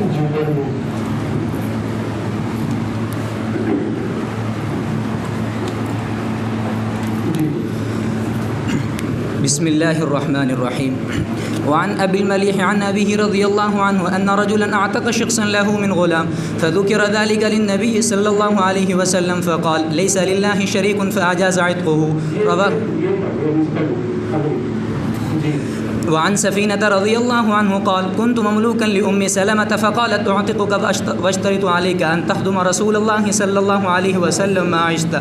بسم الله الرحمن الرحيم. وعن أبي المليح عن أبيه رضي الله عنه أن رجلا أعتق شخصا له من غلام فذكر ذلك للنبي صلى الله عليه وسلم فقال ليس لله شريك فأجاز عتقه. وعن سفينة رضي الله عنه قال كنت مملوكا لأم سلمة فقالت أعتقك واشترط عليك أن تخدم رسول الله صلى الله عليه وسلم ما عشت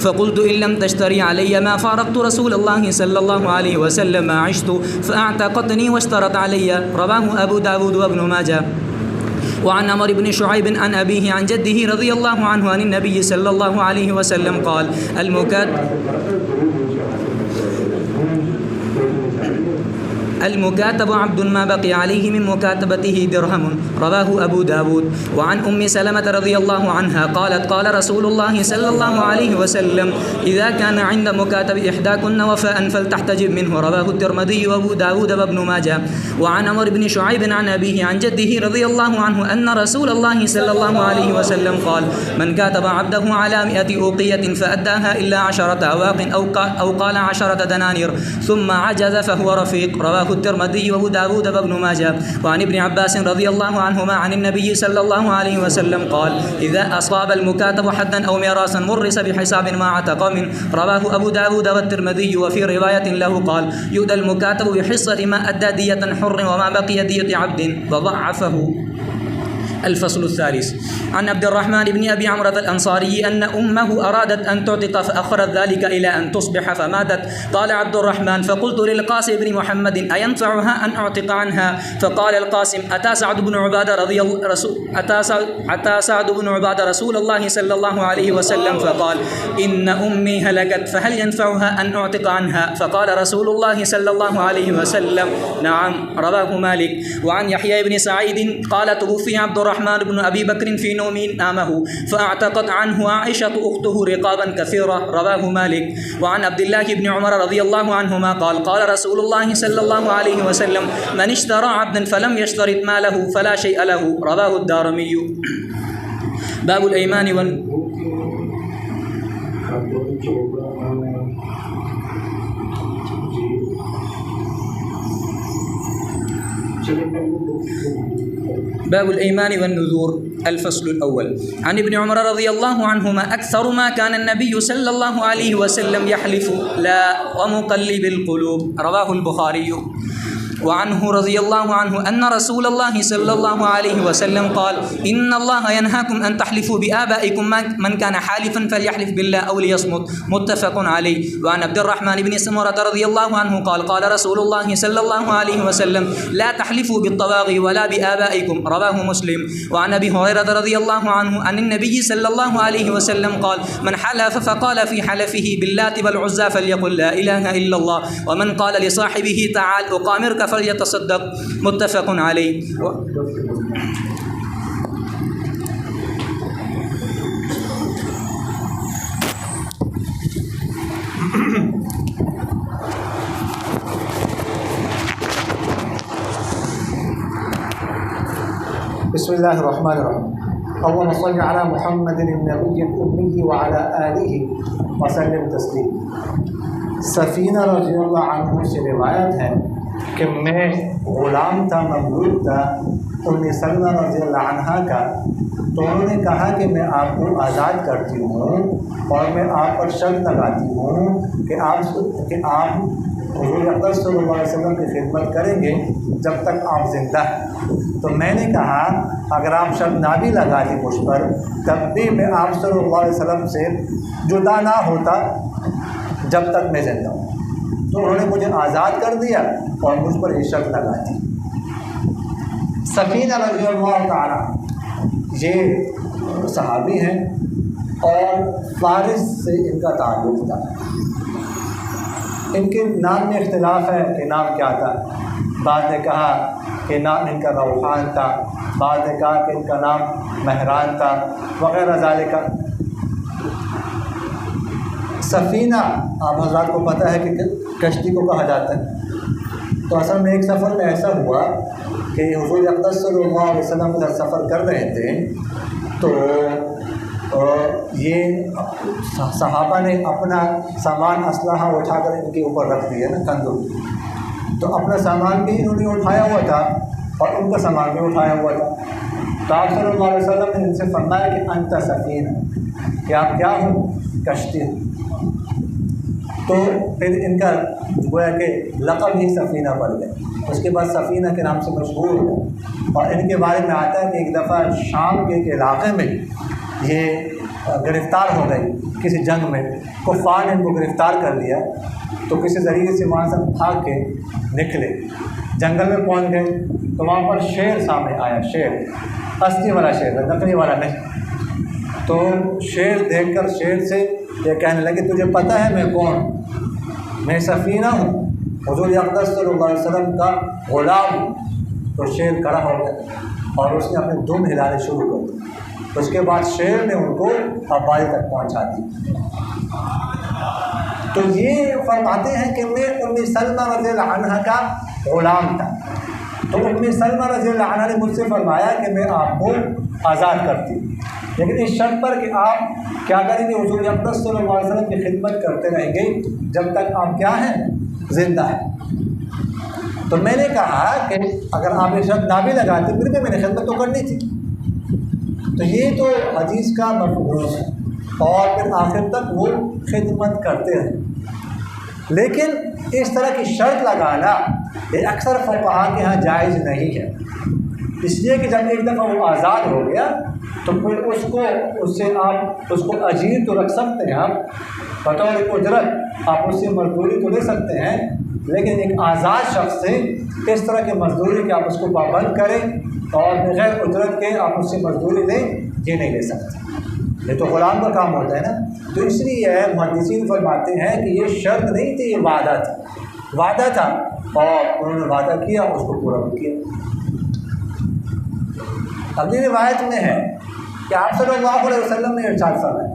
فقلت إن لم تشتري علي ما فارقت رسول الله صلى الله عليه وسلم ما عشت فأعتقتني واشترط علي. رواه أبو داود وابن ماجه. وعن عمرو بن شعيب عن أبيه عن جده رضي الله عنه عن النبي صلى الله عليه وسلم قال المكاتب عبد ما بقي عليه من مكاتبته درهم. رواه أبو داود. وعن أم سلمة رضي الله عنها قالت قال رسول الله صلى الله عليه وسلم إذا كان عند مكاتب إحداكن وفاء فلتحتجب منه. رواه الترمذي وأبو داود وابن ماجه. وعن عمرو بن شعيب عن أبيه عن جده رضي الله عنه أن رسول الله صلى الله عليه وسلم قال من كاتب عبده على 100 أوقية فأداها إلا 10 أواق أو قال 10 دنانير ثم عجز فهو رفيق. رواه الترمذي وابو داود وابن ماجه. وعن ابن عباس رضي الله عنهما عن النبي صلى الله عليه وسلم قال إذا أصاب المكاتب حدا أو ميراثا مرس بحساب ما عتق منه. رواه أبو داود والترمذي. وفي رواية له قال يؤدى المكاتب بحصة ما أدى دية حر وما بقي دية عبد وضعفه. الفصل الثالث. عن عبد الرحمن بن أبي عمرو الأنصاري أن أمه أرادت أن تعتق فأخرت ذلك إلى أن تصبح فماتت. قال عبد الرحمن فقلت للقاسم بن محمد أينفعها أن أعتق عنها؟ فقال القاسم أتى سعد بن عبادة رسول الله صلى الله عليه وسلم فقال إن أمي هلكت فهل ينفعها أن أعتق عنها؟ فقال رسول الله صلى الله عليه وسلم نعم. رواه مالك. وعن يحيى بن سعيد قال توفي عبد الرحمن بن أبي بكر في نوم نامه فاعتقت عنه عائشة أخته رقابا كثيرة. رواه مالك. وعن عبد الله بن عمر رضي الله عنهما قال قال رسول الله صلى الله عليه وسلم من اشترى عبدا فلم يشترط ماله فلا شيء له. رواه الدارمي. باب الأيمان باب الأيمان والنذور. الفصل الأول. عن ابن عمر رضي الله عنهما أكثر ما كان النبي صلى الله عليه وسلم يحلف لا ومقلب القلوب. رواه البخاري. وعنه رضي الله عنه أن رسول الله صلى الله عليه وسلم قال إن الله ينهاكم أن تحلفوا بآبائكم من كان حالفا فليحلف بالله أو ليصمت. متفق عليه. وعن عبد الرحمن بن سمرة رضي الله عنه قال رسول الله صلى الله عليه وسلم لا تحلفوا بالطواغي ولا بآبائكم. رواه مسلم. وعن أبي هريرة رضي الله عنه عن النبي صلى الله عليه وسلم قال من حلف فقال في حلفه باللات والعزى فليقل لا إله إلا الله ومن قال لصاحبه تعال أقامرك فليتصدق. متفق عليه. بسم الله الرحمن الرحيم. اللهم صل على محمد النبي الأمي وعلى آله وسلم تسليما. سفینہ رضی اللہ عنہ سے روایت ہے کہ میں غلام تھا، مملوک تھا ام سلمہ رضی اللہ عنہ کا، تو انہوں نے کہا کہ میں آپ کو آزاد کرتی ہوں اور میں آپ پر شرط لگاتی ہوں کہ آپ حضور اقدس صلی اللہ علیہ وسلم کی خدمت کریں گے جب تک آپ زندہ ہیں۔ تو میں نے کہا اگر آپ شرط نہ بھی لگاتی مجھ پر تب بھی میں آپ صلی اللہ علیہ وسلم سے جدا نہ ہوتا جب تک میں زندہ ہوں۔ تو انہوں نے مجھے آزاد کر دیا اور مجھ پر یہ شرط لگا دی۔ سفینہ رضی اللہ تعالیٰ یہ صحابی ہیں اور فارس سے ان کا تعلق تھا۔ ان کے نام میں اختلاف ہے کہ نام کیا تھا۔ بعض نے کہا کہ نام ان کا روحان تھا، بعض نے کہا کہ ان کا نام مہران تھا وغیرہ ذالک۔ سفینہ آپ حضرات کو پتہ ہے کہ کشتی کو کہا جاتا ہے۔ تو اصل میں ایک سفر میں ایسا ہوا کہ حضور اقدس صلی اللہ علیہ وسلم ادھر سفر کر رہے تھے تو یہ صحابہ نے اپنا سامان اسلحہ اٹھا کر ان کے اوپر رکھ دیا نا کندھوں، تو اپنا سامان بھی انہوں نے اٹھایا ہوا تھا اور ان کا سامان بھی اٹھایا ہوا تھا. تو آپ صلی اللہ علیہ وسلم نے ان سے فرمایا کہ انت سفینہ، کہ آپ کیا ہو؟ کشتی. تو پھر ان کا گویا کہ لقب ہی سفینہ پڑ گیا. اس کے بعد سفینہ کے نام سے مشہور ہوا. اور ان کے بارے میں آتا ہے کہ ایک دفعہ شام کے ایک علاقے میں یہ گرفتار ہو گئی کسی جنگ میں، کفار نے ان کو گرفتار کر لیا. تو کسی ذریعے سے وہاں سے بھاگ کے نکلے، جنگل میں پہنچ گئے تو وہاں پر شیر سامنے آیا. شیر اصلی والا شیر، نقلی والا نہیں. تو شیر دیکھ کر شیر سے یہ کہنے لگے تجھے پتہ ہے میں کون؟ میں سفینہ ہوں، حضور اقدس صلی اللہ علیہ وسلم کا غلام ہوں. تو شیر کھڑا ہو گیا اور اس نے اپنے دم ہلانے شروع کر دی. اس کے بعد شیر نے ان کو آبادی تک پہنچا دی. تو یہ فرماتے ہیں کہ میں ام سلمہ رضی اللہ عنہ کا غلام تھا. تو ام سلمہ رضی اللہ عنہ نے مجھ سے فرمایا کہ میں آپ کو آزاد کرتی ہوں، لیکن اس شرط پر کہ آپ کیا کریں گے؟ حضور اقدس صلی اللہ علیہ وسلم کی خدمت کرتے رہیں گے جب تک آپ کیا ہیں؟ زندہ ہیں. تو میں نے کہا کہ اگر آپ یہ شرط نہ بھی لگاتے پھر بھی میں نے خدمت تو کرنی تھی. تو یہ تو حدیث کا مفہوم ہے. اور پھر آخر تک وہ خدمت کرتے رہے. لیکن اس طرح کی شرط لگانا یہ اکثر فقہا کے ہاں جائز نہیں ہے، اس لیے کہ جب ایک دفعہ وہ آزاد ہو گیا تو پھر اس سے آپ اس کو اجیر تو رکھ سکتے ہیں، آپ بطور اجرت آپ اس سے مزدوری تو لے سکتے ہیں، لیکن ایک آزاد شخص سے اس طرح کی مزدوری کہ آپ اس کو پابند کریں اور بغیر اجرت کے آپ اس سے مزدوری لیں، یہ نہیں لے سکتے. یہ تو غلام کا کام ہوتا ہے نا. تو اس لیے محدثین فرماتے ہیں کہ یہ شرط نہیں تھی، یہ وعدہ تھا. وعدہ تھا اور انہوں نے وعدہ کیا، اس کو پورا بھی کیا. اگلی روایت میں ہے کہ آپ صلی اللہ علیہ وسلم نے ارشاد فرمایا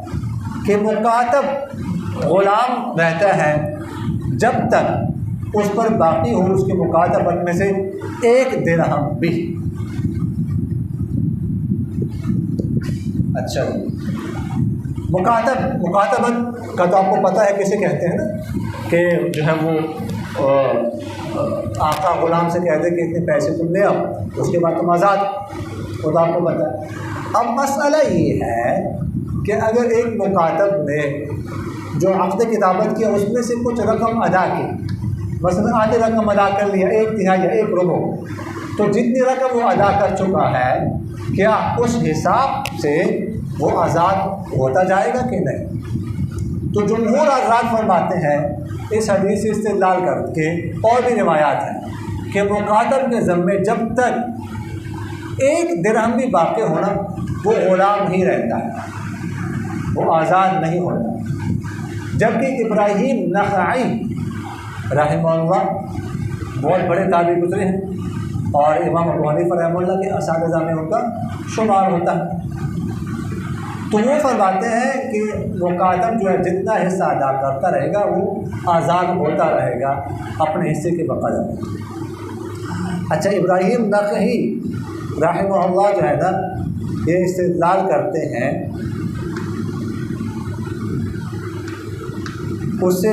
کہ مکاتب غلام رہتا ہے جب تک اس پر باقی ہو اس کے مکاتبت میں سے ایک درہم بھی. اچھا، مکاتبت کا تو آپ کو پتہ ہے کیسے کہتے ہیں نا، کہ جو ہے وہ آقا غلام سے کہتے کہ اتنے پیسے تم لے آؤ، اس کے بعد تم آزاد. وہ تو آپ کو پتہ ہے. اب مسئلہ یہ ہے کہ اگر ایک مکاتب نے جو عقد کتابت کیا اس میں سے کچھ رقم ادا کی، مثلا آدھی رقم ادا کر لیا، 1/3 یا 1/4، تو جتنی رقم وہ ادا کر چکا ہے کیا اس حساب سے وہ آزاد ہوتا جائے گا کہ نہیں؟ تو جمہور آزاد فرماتے ہیں اس حدیث سے استدلال کر کے، اور بھی روایات ہیں کہ مکاتب کے ذمے جب تک 1 درہم بھی باقی ہونا وہ غلام ہی رہتا ہے، وہ آزاد نہیں ہوتا. جبکہ ابراہیم نخعی رحمہ اللہ بہت بڑے تابعی گزرے ہیں اور امام ابو حنیفہ رحمہ اللہ کے اساتذہ میں ان کا شمار ہوتا ہے. تو وہ فرماتے ہیں کہ مکاتب جو ہے جتنا حصہ ادا کرتا رہے گا وہ آزاد ہوتا رہے گا اپنے حصے کے بقدر. اچھا، ابراہیم نخعی رحمہ اللہ جو ہے نا یہ استدلال کرتے ہیں اس سے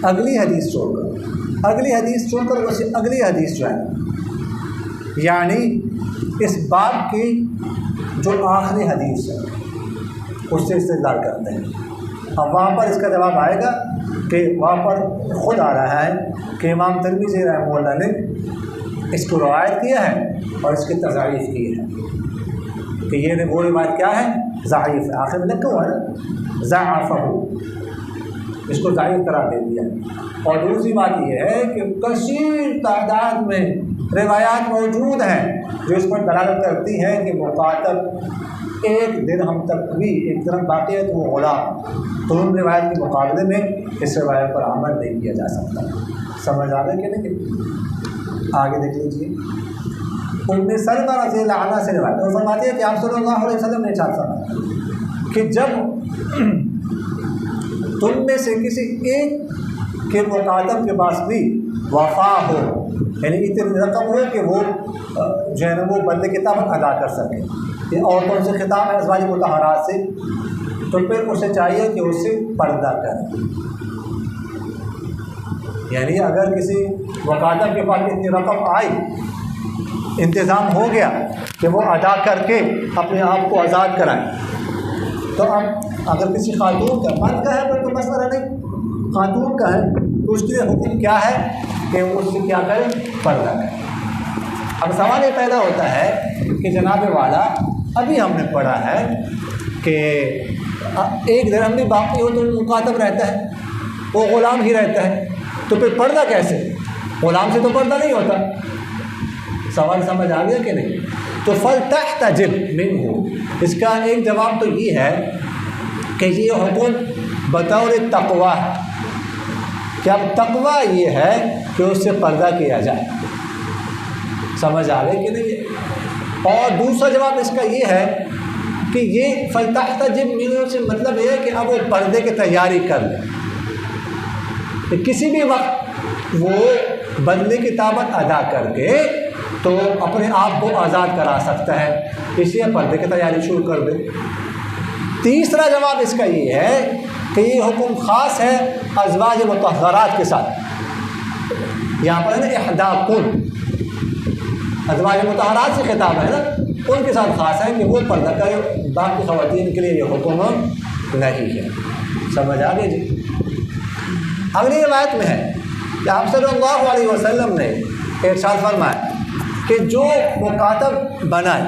اگلی حدیث چھوڑ کر اس سے اگلی حدیث جو ہے، یعنی اس باب کی جو آخری حدیث ہے اس سے استدلال کرتے ہیں. اب وہاں پر اس کا جواب آئے گا کہ وہاں پر خود آ رہا ہے کہ امام ترمذی رحمہ اللہ نے اس کو روایت کیا ہے اور اس کی تضعیف کی ہے کہ یہ وہ روایت کیا ہے؟ ضعیف ہے. آخر میں لکھا ہوا ہے ضعفہ، اس کو ضعیف قرار دے دیا. اور دوسری بات یہ ہے کہ کثیر تعداد میں روایات موجود ہیں جو اس پر دلالت کرتی ہیں کہ مکاتب 1 درہم تک بھی 1 درہم باقی ہے تو وہ غلام. تو ان روایت کے مقابلے میں اس روایت پر عمل نہیں کیا جا سکتا. سمجھ آ رہے کہ نہیں؟ آگے دیکھ لیجیے. ام سلمہ رضی اللہ عنہ سے روایت اور فرماتی ہے کہ آپ صلی اللہ علیہ وسلم نے ارشاد فرمایا کہ جب تم میں سے کسی ایک کے مکاتب کے پاس بھی وفا ہو یعنی اتنی رقم ہو کہ وہ جو ہے نا وہ بدلے کتابت ادا کر سکے. یہ عورتوں سے خطاب ہے ازواج مطہرات سے، تو پھر اسے چاہیے کہ اسے پردہ کرے. یعنی اگر کسی مکاتب کے پاس اتنی رقم آئی، انتظام ہو گیا کہ وہ ادا کر کے اپنے آپ کو آزاد کرائیں، تو اب اگر کسی خاتون کا مرد کا ہے پھر تو مسئلہ نہیں، خاتون کا ہے تو اس کے لیے حکم کیا ہے کہ وہ اس سے کیا کرے؟ پردہ کرے. اب سوال یہ پیدا ہوتا ہے کہ جناب والا ابھی ہم نے پڑھا ہے کہ ایک درہم بھی باقی ہو تو مکاتب رہتا ہے، وہ غلام ہی رہتا ہے، تو پھر پردہ کیسے؟ غلام سے تو پردہ نہیں ہوتا. سوال سمجھ آ گیا کہ نہیں؟ تو فَلْتَحْتَجِبْ مِنْهُ، اس کا ایک جواب تو یہ ہے کہ یہ حکم بطور تقویٰ ہے، کہ اب تقویٰ یہ ہے کہ اس سے پردہ کیا جائے. سمجھ آ گئی کہ نہیں؟ اور دوسرا جواب اس کا یہ ہے کہ یہ فَلْتَحْتَجِبْ مِنْهُ سے مطلب یہ ہے کہ اب وہ پردے کی تیاری کر لے، کہ کسی بھی وقت وہ بدلے کی طاقت ادا کر کے تو اپنے آپ کو آزاد کرا سکتا ہے، اس لیے پردے کی تیاری شروع کر دے. تیسرا جواب اس کا یہ ہے کہ یہ حکم خاص ہے ازواج مطہرات کے ساتھ. یہاں پر ہے نا احداکن، ازواج مطہرات سے خطاب ہے نا، ان کے ساتھ خاص ہے کہ وہ پردہ کرے، باقی خواتین کے لیے یہ حکم نہیں ہے. سمجھ آ گئی جی؟ اگلی روایت میں ہے کہ آپ صلی اللہ علیہ وسلم نے ارشاد فرمایا کہ جو مکاتب بنائے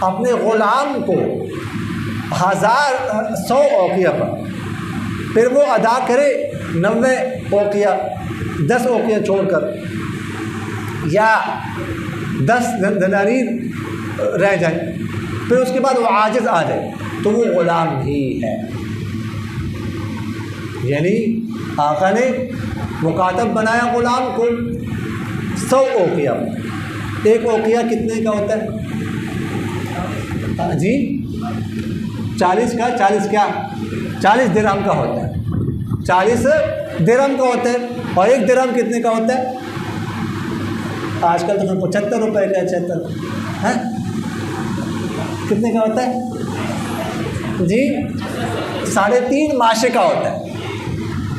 اپنے غلام کو 100 اوقیہ پر، پھر وہ ادا کرے 90 اوقیہ، 10 اوقیہ چھوڑ کر، یا 10 دنانیر رہ جائے، پھر اس کے بعد وہ عاجز آ جائے تو وہ غلام ہی ہے. یعنی آقا نے مکاتب بنایا غلام کو 100 اوقیہ. ایک اوقیہ کتنے کا ہوتا ہے جی؟ 40 کا 40 کیا 40 درہم کا ہوتا ہے، 40 درہم کا ہوتا ہے. اور ایک درہم کتنے کا ہوتا ہے؟ آج کل تو 75 روپے کا 76 ہے، کتنے کا ہوتا ہے جی؟ 3.5 ماشے کا ہوتا ہے.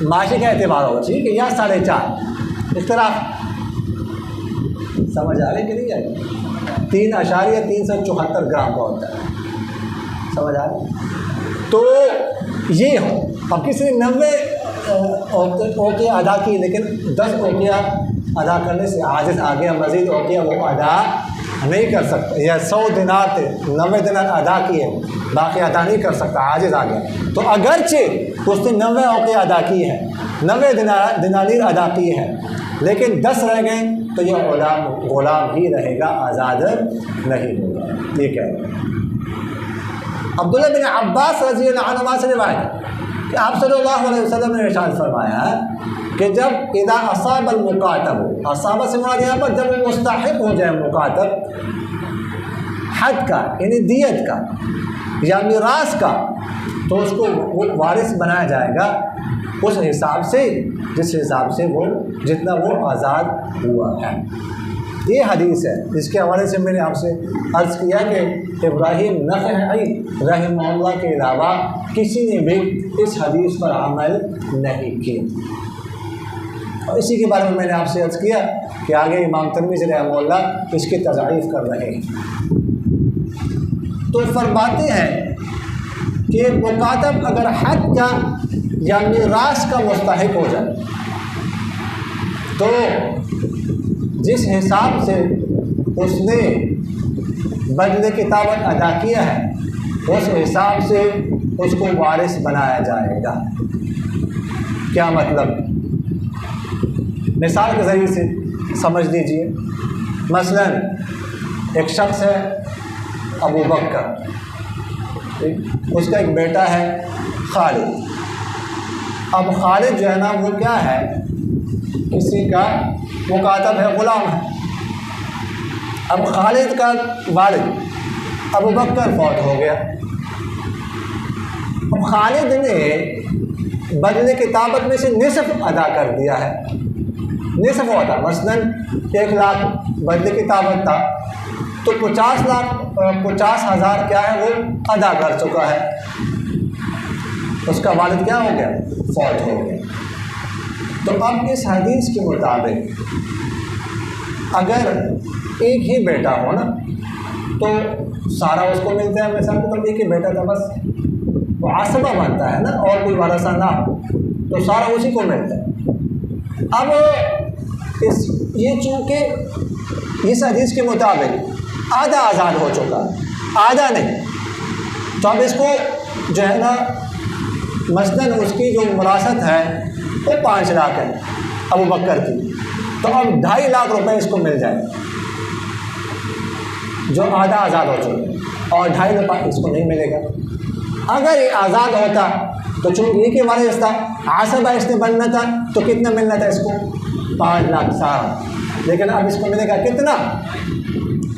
ماشے کا اعتبار ہوگا ٹھیک ہے، یا 4.5 اس طرح. سمجھ آ رہی کہ نہیں آئی؟ 3.374 گرام کا ہوتا ہے. سمجھ آ رہی؟ تو یہ ہو، اب کسی نے 90 اوقیہ ادا کی لیکن 10 اوقیہ ادا کرنے سے عاجز آ گیا، مزید اوقیہ وہ ادا نہیں کر سکتا، یا 100 دینار تھے 90 دینار ادا کیے باقی ادا نہیں کر سکتا، عاجز آ گیا، تو اگرچہ اس نے 90 اوقیہ ادا کی ہے، 90 دنانیر ادا کی ہے، لیکن 10 رہ گئے تو یہ غلام ہی رہے گا، آزاد نہیں ہوگا. یہ کہہ رہے ہیں. عبداللہ بن عباس رضی اللہ عنہ سے روایت کہ آپ صلی اللہ علیہ وسلم نے ارشاد فرمایا کہ جب اذا اصاب المکاتب، اصابہ سے مراد یہاں پر جب وہ مستحق ہو جائے مکاتب حد کا یعنی دیت کا یا میراث کا، تو اس کو وہ وارث بنایا جائے گا اس حساب سے جس حساب سے وہ جتنا وہ آزاد ہوا ہے. یہ حدیث ہے، اس کے حوالے سے میں نے آپ سے عرض کیا کہ ابراہیم نخعی رحمہ اللہ کے علاوہ کسی نے بھی اس حدیث پر عمل نہیں کیا. اور اسی کے بارے میں نے آپ سے عرض کیا کہ آگے امام ترمذی رحمہ اللہ اس کی تضعیف کر رہے ہیں. تو فرماتے ہیں کہ مکاتب اگر حد کا یا میراث کا مستحق ہو جائے تو جس حساب سے اس نے بدلے کتابت ادا کیا ہے اس حساب سے اس کو وارث بنایا جائے گا. کیا مطلب؟ مثال کے ذریعے سے سمجھ لیجئے. مثلا ایک شخص ہے ابو بکر، اس کا ایک بیٹا ہے خالد. اب خالد جو ہے نا وہ کیا ہے، کسی کا مکاتب ہے، غلام ہے. اب خالد کا والد ابو بکر فوت ہو گیا. اب خالد نے بدلے کتابت میں سے نصف ادا کر دیا ہے، نصف ہوتا، مثلاً 1 لاکھ بدلے کی طاقت تھا تو 50,000 کیا ہے وہ ادا کر چکا ہے، اس کا والد کیا ہو گیا؟ فوت ہو گیا۔ تو اب اس حدیث کے مطابق اگر ایک ہی بیٹا ہو نا تو سارا اس کو ملتا ہے، مثال کے طور پر ایک ہی بیٹا تھا بس، وہ عصبہ بنتا ہے نا، اور کوئی وارثہ نہ ہو تو سارا اسی کو ملتا ہے۔ اب یہ چونکہ اس حدیث کے مطابق آدھا آزاد ہو چکا ہے، آدھا نہیں، تو اب اس کو جو ہے نا مثلاً اس کی جو وراثت ہے وہ 5 لاکھ ہے ابو بکر کی، تو اب 2.5 لاکھ روپے اس کو مل جائے جو آدھا آزاد ہو چکا ہے، اور 2.5 لاکھ اس کو نہیں ملے گا۔ اگر یہ آزاد ہوتا تو چونکہ یہ کہ وارث تھا، عصبہ اس نے بننا تھا، تو کتنا ملنا تھا اس کو؟ 5 لاکھ سارا، لیکن اب اس کو ملے گا کتنا؟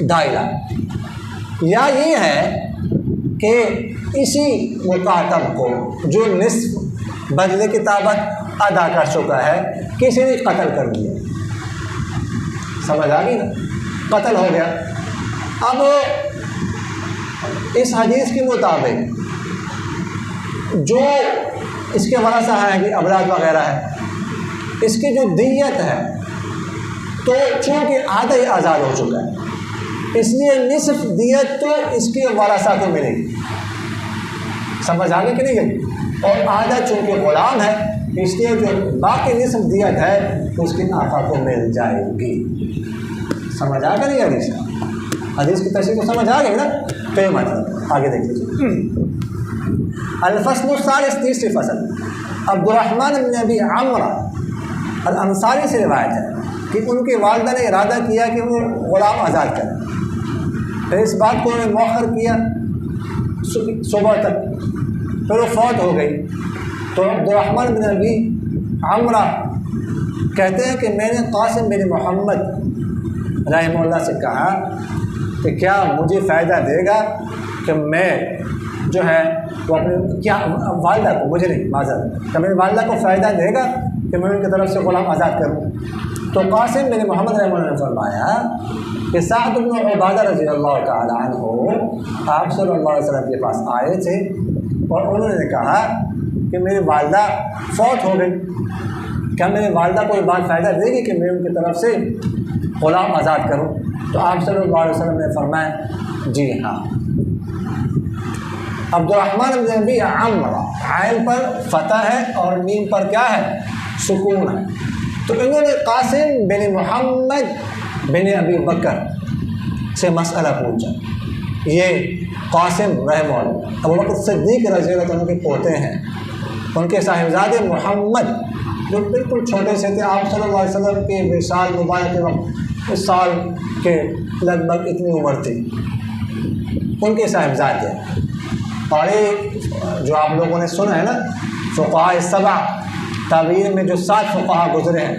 2.5 لاکھ۔ یا یہ ہے کہ اسی مکاتب کو جو نصف بدلے کی طاقت ادا کر چکا ہے کسی نے قتل کر دیا، سمجھ آ گئی نا، قتل ہو گیا۔ اب اس حدیث کے مطابق جو اس کے ورثہ ہیں کہ اولاد وغیرہ ہے، اس کی جو دیت ہے تو چونکہ آدھا ہی آزاد ہو چکا ہے، اس لیے نصف دیت تو اس کے ورثہ کو ملے گی، سمجھ آگے کہ نہیں گئی، اور آدھا چونکہ غلام ہے اس لیے جو باقی نصف دیت ہے اس کے آقا کو مل جائے گی۔ سمجھ آ گیا نہیں حدیث کی تشریح کو سمجھ آ گئی نا؟ تو یہ مطلب آگے دیکھ لیجیے۔ الفصل الثالث، تیسری فصل، عبد الرحمن بن ابی عمرہ الانصاری سے روایت ہے کہ ان کی والدہ نے ارادہ کیا کہ وہ غلام آزاد کریں، پھر اس بات کو انہوں نے مؤخر کیا صبح تک، پھر وہ فوت ہو گئی۔ تو عبد الرحمن بن ابی عمرہ کہتے ہیں کہ میں نے قاسم بن محمد رحمہ اللہ سے کہا کہ کیا مجھے فائدہ دے گا کہ میں جو ہے وہ اپنے کیا والدہ کو، مجھے نہیں معذرت، کہ میری والدہ کو فائدہ دے گا کہ میں ان کی طرف سے غلام آزاد کروں؟ تو قاسم بن محمد رحمہ اللہ نے فرمایا کہ سعد بن عبادہ رضی اللہ تعالی عنہ آپ صلی اللہ علیہ وسلم کے پاس آئے تھے اور انہوں نے کہا کہ میری والدہ فوت ہو گئی، کیا میری والدہ کو یہ بات فائدہ دے گی کہ میں ان کی طرف سے غلام آزاد کروں؟ تو آپ صلی اللہ علیہ وسلم نے فرمایا جی ہاں۔ عبد الرحمن بن ابی عمرہ، عین پر فتح ہے اور میم پر کیا ہے؟ سکون ہے۔ تو انہوں نے قاسم بن محمد بن ابی بکر سے مسئلہ پوچھا، یہ قاسم رحمہ اللہ ابو بکر صدیق رضی اللہ عنہ کے پوتے ہیں، ان کے صاحبزادے محمد جو بالکل چھوٹے سے تھے، آپ صلی اللہ علیہ وسلم کے وصال مبارک کے وقت اس سال کے لگ بھگ اتنی عمر تھی، ان کے صاحبزادے۔ اور جو آپ لوگوں نے سنا ہے نا فقہاء 7 تابعین میں جو 7 فقہاء گزرے ہیں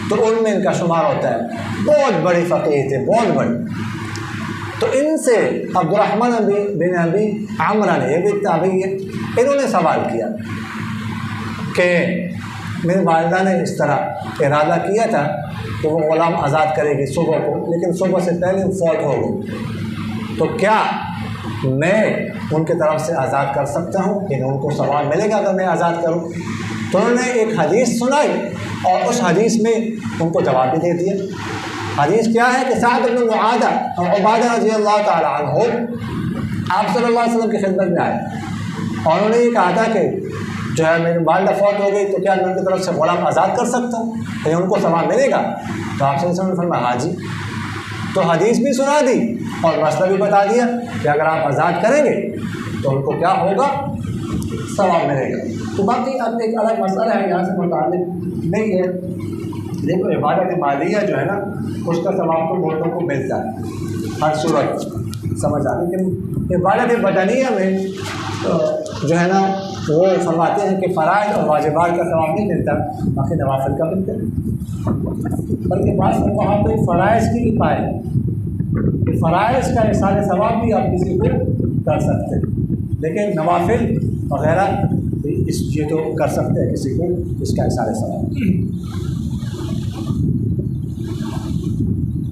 تو ان میں ان کا شمار ہوتا ہے، بہت بڑی فقیہ تھے، بہت بڑی۔ تو ان سے عبد الرحمن بن ابی عمرہ نے، یہ بھی تابعی ہے، انہوں نے سوال کیا کہ میری والدہ نے اس طرح ارادہ کیا تھا کہ وہ غلام آزاد کرے گی صبح کو، لیکن صبح سے پہلے وہ فوت ہو گئی، تو کیا میں ان کی طرف سے آزاد کر سکتا ہوں کہ ان کو ثواب ملے گا اگر میں آزاد کروں؟ تو انہوں نے ایک حدیث سنائی اور اس حدیث میں ان کو جواب بھی دے دیا۔ حدیث کیا ہے کہ سعد بن معاذ اور عبادہ رضی اللہ تعالی عنہ آپ صلی اللہ علیہ وسلم کی خدمت میں آئے اور انہوں نے یہ کہا تھا کہ جو ہے میری والدہ فوت ہو گئی تو کیا میں ان کی طرف سے غلام آزاد کر سکتا ہوں کہ ان کو ثواب ملے گا؟ تو آپ صلی اللہ علیہ وسلم نے فرمایا ہاں جی۔ تو حدیث بھی سنا دی اور مسئلہ بھی بتا دیا کہ اگر آپ آزاد کریں گے تو ان کو کیا ہوگا؟ ثواب ملے گا۔ تو باقی اب ایک الگ مسئلہ ہے، یہاں سے متعلق نہیں ہے، دیکھو عبادت مالیہ جو ہے نا اس کا ثواب تو بہتوں کو ملتا ہے ہر صورت، سمجھ آ، لیکن عبادت بدنیہ میں جو ہے نا وہ فرماتے ہیں کہ فرائض اور واجبات کا ثواب نہیں ملتا، باقی نوافل کا ملتا ہے، بلکہ بعض وہاں پہ فرائض کی بھی پائے کہ فرائض کا احسان ثواب بھی آپ کسی کو کر سکتے ہیں، لیکن نوافل وغیرہ یہ تو کر سکتے ہیں کسی کو اس کا احسان ثواب۔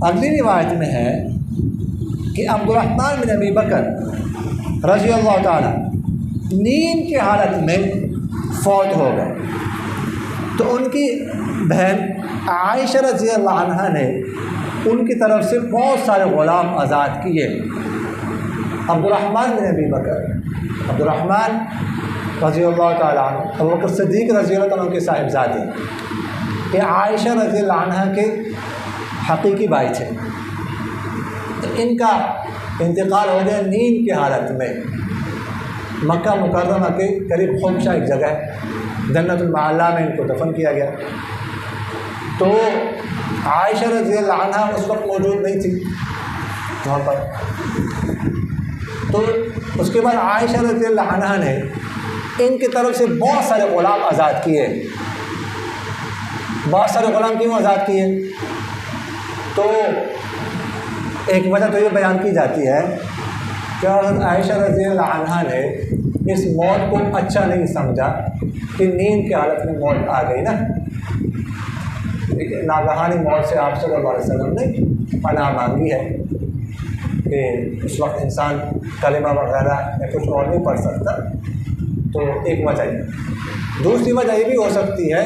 اگلی روایت میں ہے کہ عبد الرحمن بن ابی بکر رضی اللہ تعالیٰ نیند کی حالت میں فوت ہو گئے، تو ان کی بہن عائشہ رضی اللہ عنہا نے ان کی طرف سے بہت سارے غلام آزاد کیے۔ عبد الرحمن بن ابی بکر، عبد الرحمن رضی اللہ تعالیٰ عنہ، ابو بکر صدیق رضی اللہ تعالیٰ عنہ کے صاحبزادے، یہ عائشہ رضی اللہ عنہا کے حقیقی بھائی تھے۔ ان کا انتقال ہو گیا نیند کی حالت میں، مکہ مکرمہ کے قریب خمشہ ایک جگہ ہے، جنت المعلیٰ میں ان کو دفن کیا گیا۔ تو عائشہ رضی اللہ عنہا اس وقت موجود نہیں تھی وہاں پر، تو اس کے بعد عائشہ رضی اللہ عنہا نے ان کی طرف سے بہت سارے غلام آزاد کیے۔ بہت سارے غلام کیوں آزاد کیے؟ تو ایک وجہ تو یہ بیان کی جاتی ہے کہ حضرت عائشہ رضی اللہ عنہا نے اس موت کو اچھا نہیں سمجھا کہ نیند کی حالت میں موت آ گئی نا، ناگہانی موت سے آپ صلی اللہ علیہ وسلم نے پناہ مانگی ہے کہ اس وقت انسان کلمہ وغیرہ یا کچھ اور نہیں پڑھ سکتا، تو ایک وجہ یہ۔ دوسری وجہ یہ بھی ہو سکتی ہے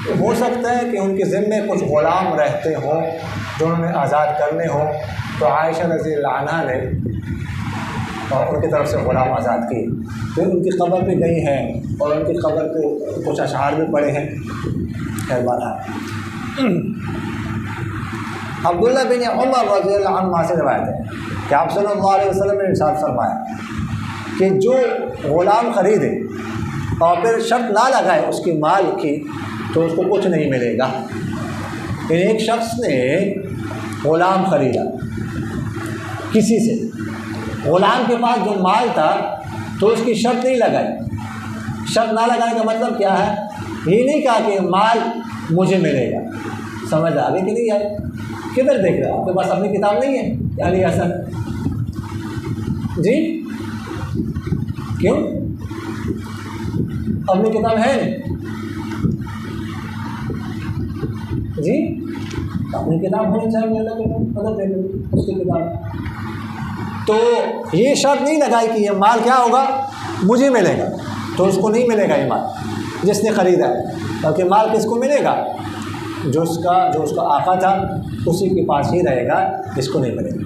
کہ ہو سکتا ہے کہ ان کے ذمے کچھ غلام رہتے ہوں جو انہوں نے آزاد کرنے ہوں، تو عائشہ رضی اللہ عنہا نے اور ان کی طرف سے غلام آزاد کی۔ پھر ان کی قبر پہ گئی ہیں اور ان کی قبر پہ کچھ اشعار بھی پڑے ہیں۔ خیر بہرحال عبداللہ بن عمر رضی اللہ عنہ سے روایت ہے کہ آپ صلی اللہ علیہ وسلم نے ارشاد فرمایا کہ جو غلام خریدے اور پھر شرط نہ لگائے اس کی مال کی تو اس کو کچھ نہیں ملے گا۔ ایک شخص نے غلام خریدا کسی سے، غلام کے پاس جو مال تھا تو اس کی شرط نہیں لگائی۔ شرط نہ لگانے کا مطلب کیا ہے؟ یہ نہیں کہا کہ مال مجھے ملے گا۔ سمجھ آ گئی کہ نہیں آئی؟ کدھر دیکھ رہے ہیں؟ آپ کے پاس اپنی کتاب نہیں ہے یعنی ایسا جی؟ کیوں اپنی کتاب ہے جی؟ اپنی کتاب ہونی چاہیے، مطلب دیکھ لیں اس کی کتاب۔ تو یہ شرط نہیں لگائی کہ یہ مال کیا ہوگا، مجھے ملے گا، تو اس کو نہیں ملے گا یہ مال جس نے خریدا ہے، بلکہ مال کس کو ملے گا؟ جو اس کا آقا تھا اسی کے پاس ہی رہے گا، اس کو نہیں ملے گا۔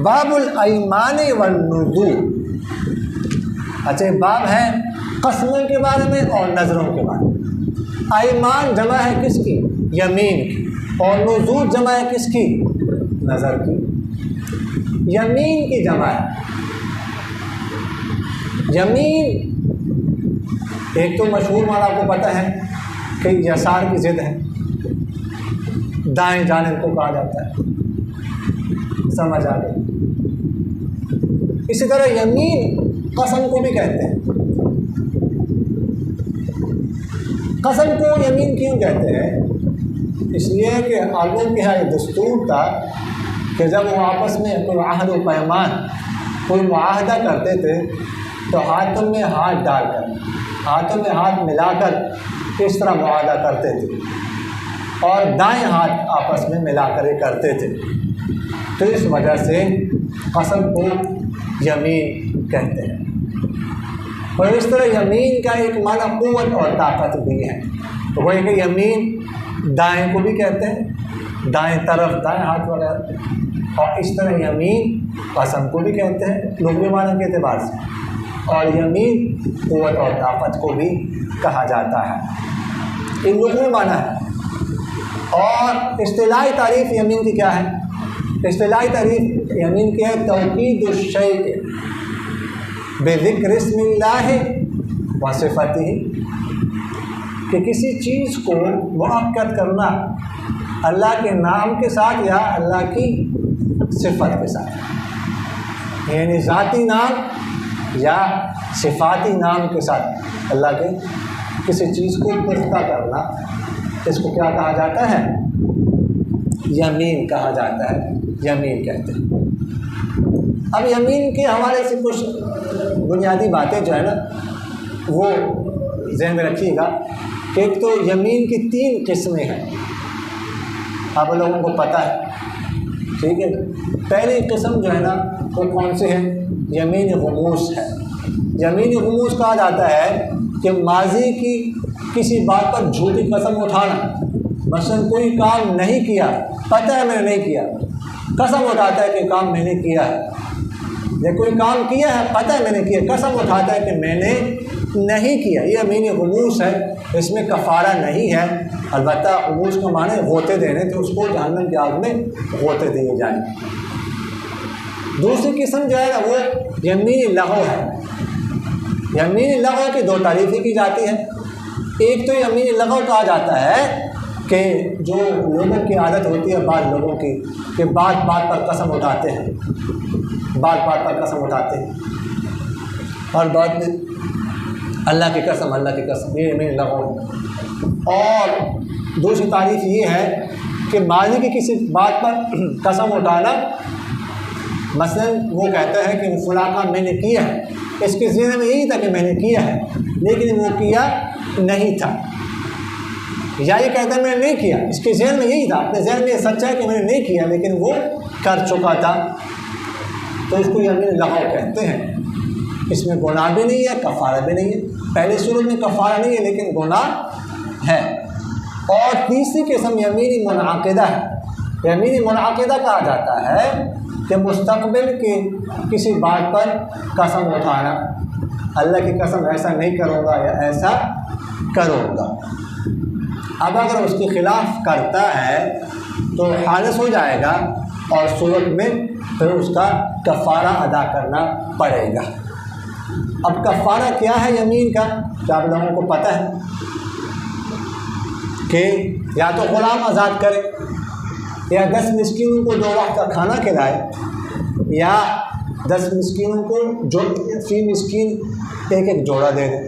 باب الایمان والنذور، اچھا باب ہے قسموں کے بارے میں اور نظروں کے بارے میں۔ ایمان جمع ہے کس کی؟ یمین کی، اور نذور جمع ہے کس کی؟ نظر کی۔ یمین کی جمع ہے، یمین ایک تو مشہور معنی آپ کو پتہ ہے کہ یسار کی ضد ہے، دائیں جانب کو کہا جاتا ہے، سمجھ آ گئی۔ اسی طرح یمین قسم کو بھی کہتے ہیں۔ قسم کو یمین کیوں کہتے ہیں؟ اس لیے کہ عربوں کے یہاں یہ دستور تھا کہ جب وہ آپس میں کوئی عہد و پیمان، کوئی معاہدہ کرتے تھے تو ہاتھوں میں ہاتھ ڈال کر، ہاتھوں میں ہاتھ ملا کر اس طرح معاہدہ کرتے تھے، اور دائیں ہاتھ آپس میں ملا کر یہ کرتے تھے۔ تو اس وجہ سے قسم کو یمین کہتے ہیں۔ اور اس طرح یمین کا ایک معنی قوت اور طاقت بھی ہے، تو وہ کہ یمین دائیں کو بھی کہتے ہیں، دائیں طرف دائیں ہاتھ وغیرہ، اور اس طرح یمین قسم کو بھی کہتے ہیں لغوی معنی کے اعتبار سے، اور یمین قوت اور طاقت کو بھی کہا جاتا ہے۔ یہ لغوی معنی ہے۔ اور اصطلاحی تعریف یمین کی کیا ہے؟ اصطلاحی تعریف یمین کی ہے توکید الشیء بذکر اسم اللہ و صفاتہ، کہ کسی چیز کو مؤکد کرنا اللہ کے نام کے ساتھ یا اللہ کی صفت کے ساتھ، یعنی ذاتی نام یا صفاتی نام کے ساتھ اللہ کے کسی چیز کو پختہ کرنا، اس کو کیا کہا جاتا ہے؟ یمین کہا جاتا ہے، یمین کہتے ہیں۔ اب یمین کے حوالے سے کچھ بنیادی باتیں جو ہے نا وہ ذہن میں رکھیے گا کہ ایک تو یمین کی 3 قسمیں ہیں۔ آپ لوگوں کو پتہ ہے، ٹھیک ہے۔ پہلی قسم جو ہے نا وہ کون سی ہے؟ یمین غموس ہے۔ یمین غموس کہا جاتا ہے کہ ماضی کی کسی بات پر جھوٹی قسم اٹھانا، مثلا کوئی کام نہیں کیا، پتہ ہے میں نے نہیں کیا، قسم اٹھاتا ہے کہ کام میں نے کیا ہے، یا کوئی کام کیا ہے پتہ ہے میں نے کیا، قسم اٹھاتا ہے کہ میں نے نہیں کیا، یہ یمین غموس ہے۔ اس میں کفارہ نہیں ہے، البتہ غموس کا معنی غوطے دینے، تو اس کو جہنم کی آگ میں غوطے دیے جائیں۔ دوسری قسم جو ہے نا وہ یمین لغو ہے۔ یمین لغو کی دو تعریفیں کی جاتی ہیں۔ ایک تو یمین لغو کہا جاتا ہے کہ جو لوگوں کی عادت ہوتی ہے بعض لوگوں کی کہ بات بات پر قسم اٹھاتے ہیں، بات بات پر قسم اٹھاتے ہیں، اور بعد میں اللہ کی قسم، اللہ کی قسم، یہ یمین لغو ہے۔ اور دوسری تعریف یہ ہے کہ ماضی کی کسی بات پر قسم اٹھانا، مثلا وہ کہتا ہے کہ فلاں کام میں نے کیا ہے، اس کے ذہن میں یہی تھا کہ میں نے کیا ہے لیکن وہ کیا نہیں تھا، یا یہ کہتا ہے میں نے نہیں کیا، اس کے ذہن میں یہی تھا، اپنے ذہن میں یہ سچا ہے کہ میں نے نہیں کیا لیکن وہ کر چکا تھا، تو اس کو یمین لغو کہتے ہیں۔ اس میں گناہ بھی نہیں ہے، کفارہ بھی نہیں ہے۔ پہلی صورت میں کفارہ نہیں ہے لیکن گناہ ہے۔ اور تیسری قسم یمین منعقدہ ہے۔ یمین منعقدہ کہا جاتا ہے کہ مستقبل کے کسی بات پر قسم اٹھانا، اللہ کی قسم ایسا نہیں کروں گا یا ایسا کروں گا۔ اب اگر اس کے خلاف کرتا ہے تو حادث ہو جائے گا، اور صورت میں پھر اس کا کفارہ ادا کرنا پڑے گا۔ اب کفارہ کیا ہے یمین کا؟ کیا آپ لوگوں کو پتہ ہے کہ یا تو غلام آزاد کرے، یا 10 مسکینوں کو 2 وقت کا کھانا کھلائے، یا 10 مسکینوں کو جو فی مسکین ایک جوڑا دے دے۔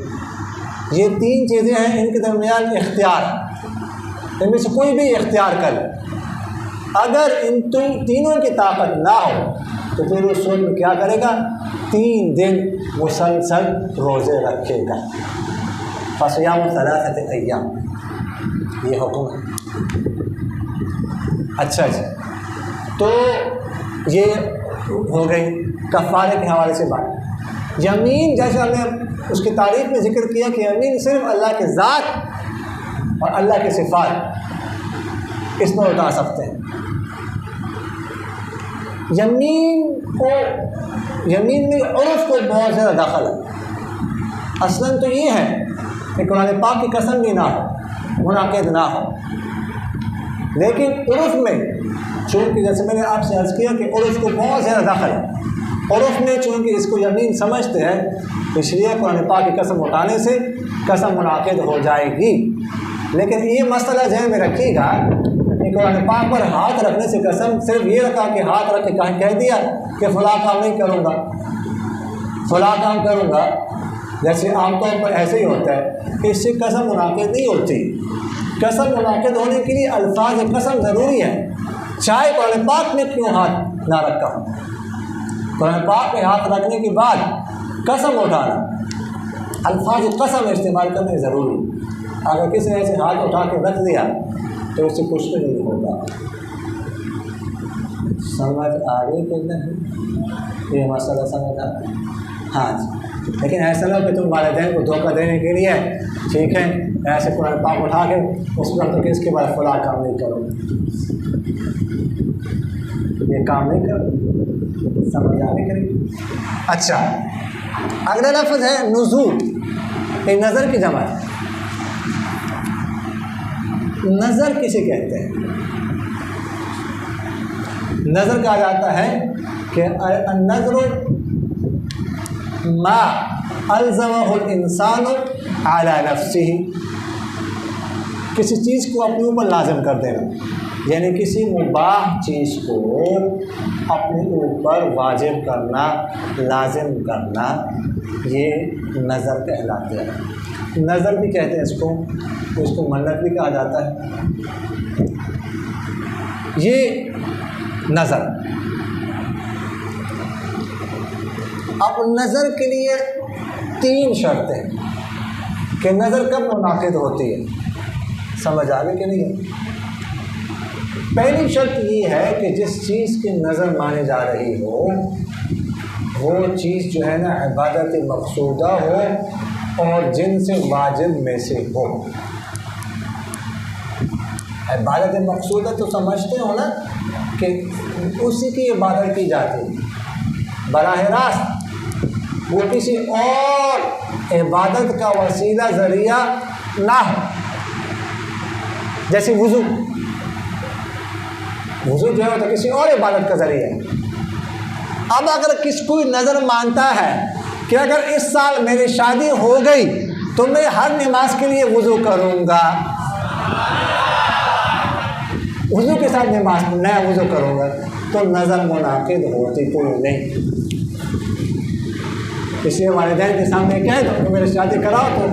یہ 3 چیزیں ہیں، ان کے درمیان اختیار، ان میں سے کوئی بھی اختیار کرے۔ اگر ان تینوں کی طاقت نہ ہو تو پھر اس صورت میں کیا کرے گا؟ 3 دن مسلسل روزے رکھے گا۔ فصیام 3 ایام، یہ حکم ہے۔ اچھا جی، تو یہ ہو گئی کفارے کے حوالے سے بات۔ یمین جیسے ہم نے اس کی تعریف میں ذکر کیا کہ یمین صرف اللہ کے ذات اور اللہ کے صفات اس میں اٹھا سکتے ہیں۔ یمین میں عرف کو بہت زیادہ دخل ہے۔ اصلاً تو یہ ہے کہ قرآن پاک کی قسم بھی نہ ہو، منعقد نہ ہو، لیکن عرف میں چونکہ جیسے میں نے آپ سے عرض کیا کہ عرف کو بہت زیادہ دخل ہے، عرف میں چونکہ اس کو یمین سمجھتے ہیں، اس لیے قرآن پاک کی قسم اٹھانے سے قسم منعقد ہو جائے گی۔ لیکن یہ مسئلہ ذہن میں رکھیے گا کہ قرآن پاک پر ہاتھ رکھنے سے قسم صرف یہ رکھا کہ ہاتھ رکھ کے کہہ دیا کہ فلاں کام نہیں کروں گا، فلاں کام کروں گا، جیسے عام طور پر ایسے ہی ہوتا ہے کہ اس سے قسم منعقد نہیں ہوتی۔ قسم منعقد ہونے کے لیے الفاظ قسم ضروری ہے، چاہے قرآن پاک میں کیوں ہاتھ نہ رکھا ہو۔ قرآن پاک میں ہاتھ رکھنے کے بعد قسم اٹھانا، الفاظ قسم استعمال کرنے ضروری۔ اگر کسی نے ایسے ہاتھ اٹھا کے رکھ دیا تو اس سے کچھ بھی نہیں ہوتا۔ سمجھ آگے کہ نہیں؟ یہ مسئلہ سمجھ آ؟ ہاں جی، لیکن ایسا نہ ہو کہ تم والدین کو دھوکہ دینے کے لیے ٹھیک ہے ایسے قرآن پاک اٹھا کے اس وقت کہ اس کے بعد فلاں کام نہیں کرو، یہ کام نہیں کرو، سمجھ آگے کریں۔ اچھا، اگلا لفظ ہے نزول، یہ نظر کی جمع ہے۔ نظر کسے کہتے ہیں؟ نظر کہا جاتا ہے کہ النظر ما الزمہ الانسان علی نفسہ، کسی چیز کو اپنے اوپر لازم کر دینا، یعنی کسی مباح چیز کو اپنے اوپر واجب کرنا، لازم کرنا، یہ نظر کہلاتے ہیں۔ نظر بھی کہتے ہیں اس کو منت بھی کہا جاتا ہے۔ یہ نظر، اب نظر کے لیے 3 شرطیں کہ نظر کب منعقد ہوتی ہے، سمجھ آگے کہ نہیں ہے؟ پہلی شرط یہ ہے کہ جس چیز کی نظر مانی جا رہی ہو وہ چیز جو ہے نا عبادت مقصودہ ہو اور جن سے واجب میں سے ہو۔ عبادت مقصودہ تو سمجھتے ہو نا کہ اسی کی عبادت کی جاتی ہے، براہ راست وہ کسی اور عبادت کا وسیلہ ذریعہ نہ ہو، جیسے وضو جو ہے تو کسی اور عبادت کا ذریعہ ہے۔ اب اگر کوئی نظر مانتا ہے کہ اگر اس سال میری شادی ہو گئی تو میں ہر نماز کے لیے وضو کروں گا، وضو کے ساتھ نیا وضو کروں گا، تو نظر منعقد ہوتی کوئی نہیں۔ اس لیے والدین کے سامنے کہہ دو کہ میری شادی کراؤ تو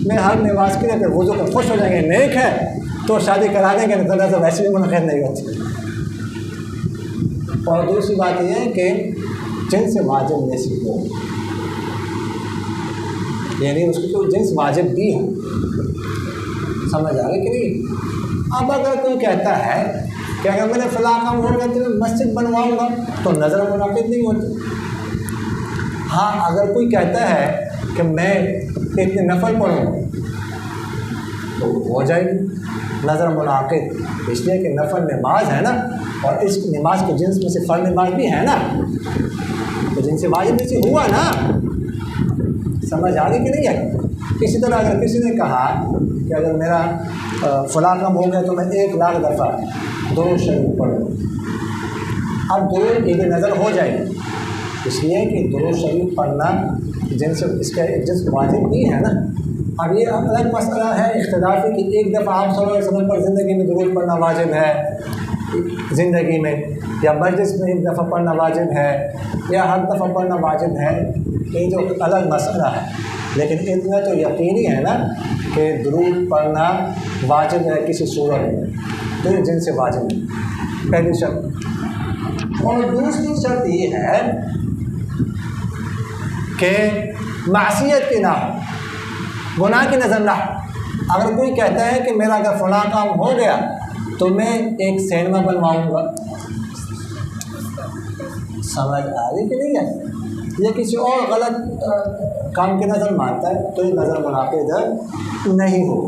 میں ہر نماز کے لیے پھر وضو کر خوش ہو جائیں گے، نیک ہے تو شادی کرا دیں گے، نظر تو ویسے بھی منعقد نہیں ہوتی۔ اور دوسری بات یہ ہے کہ جنس واجب میں سے ہو، یعنی اس کو جنس واجب بھی ہو، سمجھ آ گئی کہ نہیں؟ اب اگر کوئی کہتا ہے کہ اگر میں نے فلاں کام ہو گیا تو میں مسجد بنواؤں گا تو نظر منعقد نہیں ہوتی۔ ہاں اگر کوئی کہتا ہے کہ میں اتنے نفل پڑھوں گا تو ہو جائے گی نظر منعقد، اس لیے کہ نفل نماز ہے نا، اور اس نماز کے جنس میں سے فرض نماز بھی ہے نا، تو جن سے واجب میں سے ہوا نا، سمجھ آ گئی کہ نہیں ہے؟ اسی طرح اگر کسی نے کہا کہ اگر میرا فلاں کام ہو گیا تو میں 1,00,000 دفعہ درود شریف پڑھوں، اب درود کی نظر ہو جائے گی، اس لیے کہ درود شریف پڑھنا جن سے اس کا ایک جنس واجب بھی ہے نا۔ اب یہ الگ مسئلہ ہے اختلافی کہ ایک دفعہ آپ صلی اللہ علیہ وسلم پر زندگی میں درود پڑھنا واجب ہے زندگی میں، یا مجلس میں ایک دفعہ پڑھنا واجب ہے، یا ہر دفعہ پڑھنا واجب ہے، یہ جو الگ مسئلہ ہے، لیکن اتنا تو یقینی ہے نا کہ درود پڑھنا واجب ہے کسی صورت میں، تو یہ جن سے واجب ہے، پہلی شرط۔ اور دوسری شرط یہ ہے کہ معصیت کی نہ ہو، گناہ کی نظر نہ ہو۔ اگر کوئی کہتا ہے کہ میرا اگر فلاں کام ہو گیا تو میں ایک سینما بنواؤں گا، سمجھ آ رہی کہ نہیں ہے؟ یا کسی اور غلط کام کی نظر مانتا ہے تو یہ نظر منعقد نہیں ہو۔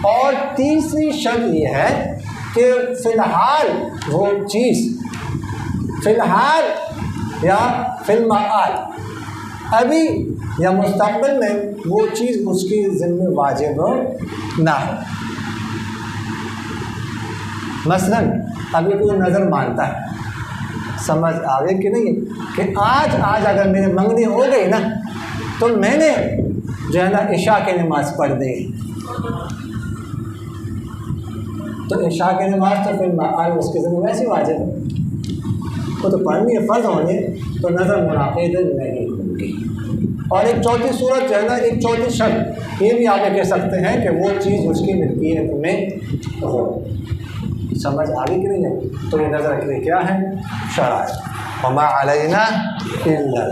اور تیسری شرط یہ ہے کہ فی الحال وہ چیز، فی الحال یا فی المعاد، ابھی یا مستقبل میں وہ چیز اس کی ذمہ واجب نہ ہو۔ مثلاً ابھی کوئی نظر مانتا ہے، سمجھ آگے کہ نہیں، کہ آج اگر میری منگنی ہو گئی نا تو میں نے جو ہے نا عشاء کی نماز پڑھ دی، تو عشاء کی نماز تو پھر آج اس کے ذمہ ویسے واجب ہے، وہ تو پڑھنی ہے، فرض ہونی ہے، تو نظر منعقد نہیں ہوگی۔ اور ایک چوتھی صورت جو ہے نا، ایک چوتھی شرط یہ بھی آپ کہہ سکتے ہیں کہ وہ چیز اس کی ملکیت میں ہو۔ سمجھ آگے کہ نہیں ہے؟ تو یہ نظر کے لیے کیا ہے؟ شرائط، وما علینا الا